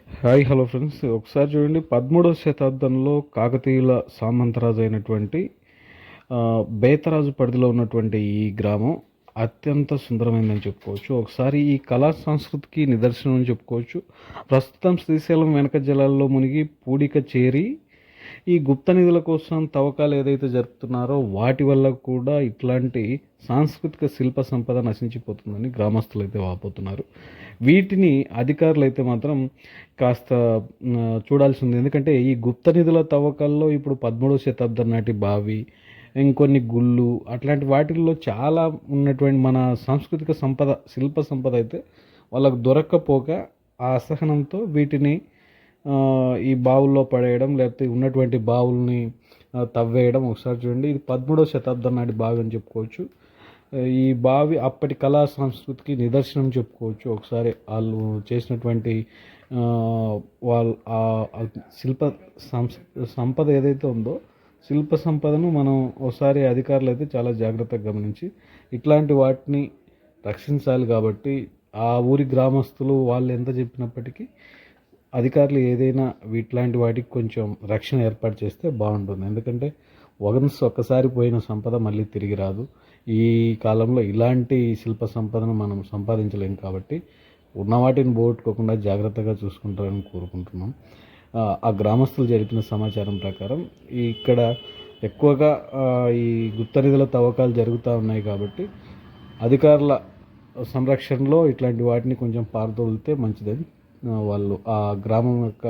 Hi hello friends, ఒకసారి చూడండి. 13వ శతాబ్దంలో కాకతీయుల సామంతరాజు అయినటువంటి బేతరాజు పరిధిలో ఉన్నటువంటి ఈ గ్రామం అత్యంత సుందరమైందని చెప్పుకోవచ్చు. ఒకసారి ఈ కళా సంస్కృతికి నిదర్శనం అని చెప్పుకోవచ్చు. ప్రస్తుతం శ్రీశైలం వెనక జలాల్లో మునిగి పూడిక చేరి ఈ గుప్త నిధుల కోసం తవ్వకాలు ఏదైతే జరుపుతున్నారో వాటి వల్ల కూడా ఇట్లాంటి సాంస్కృతిక శిల్ప సంపద నశించిపోతుందని గ్రామస్తులు అయితే వాపోతున్నారు. వీటిని అధికారులు అయితే మాత్రం కాస్త చూడాల్సి ఉంది. ఎందుకంటే ఈ గుప్త నిధుల తవ్వకాల్లో ఇప్పుడు 13వ శతాబ్దం నాటి బావి, ఇంకొన్ని గుళ్ళు, అట్లాంటి వాటిల్లో చాలా ఉన్నటువంటి మన సాంస్కృతిక సంపద, శిల్ప సంపద అయితే వాళ్ళకు దొరక్కపోక ఆ అసహనంతో వీటిని ఈ బావుల్లో పడేయడం, లేకపోతే ఉన్నటువంటి బావుల్ని తవ్వేయడం. ఒకసారి చూడండి, ఇది 13వ శతాబ్దం నాటి బావి అని చెప్పుకోవచ్చు. ఈ బావి అప్పటి కళా సంస్కృతికి నిదర్శనం చెప్పుకోవచ్చు. ఒకసారి వాళ్ళు చేసినటువంటి వాళ్ళ శిల్ప సంపద ఏదైతే ఉందో, శిల్ప సంపదను మనం ఒకసారి అధికారులు అయితే చాలా జాగ్రత్తగా గమనించి ఇట్లాంటి వాటిని రక్షించాలి. కాబట్టి ఆ ఊరి గ్రామస్తులు వాళ్ళు ఎంత చెప్పినప్పటికీ అధికారులు ఏదైనా వీటిలాంటి వాటికి కొంచెం రక్షణ ఏర్పాటు చేస్తే బాగుంటుంది. ఎందుకంటే ఒక్కసారి పోయిన సంపద మళ్ళీ తిరిగి రాదు. ఈ కాలంలో ఇలాంటి శిల్ప సంపదను మనం సంపాదించలేం. కాబట్టి ఉన్న వాటిని పోగొట్టుకోకుండా జాగ్రత్తగా చూసుకుంటారని కోరుకుంటున్నాం. ఆ గ్రామస్తులు జరిపిన సమాచారం ప్రకారం ఇక్కడ ఎక్కువగా ఈ గుప్త నిధుల తవ్వకాలు జరుగుతూ ఉన్నాయి. కాబట్టి అధికారుల సంరక్షణలో ఇట్లాంటి వాటిని కొంచెం పారదోలితే మంచిదని వాళ్ళు ఆ గ్రామం యొక్క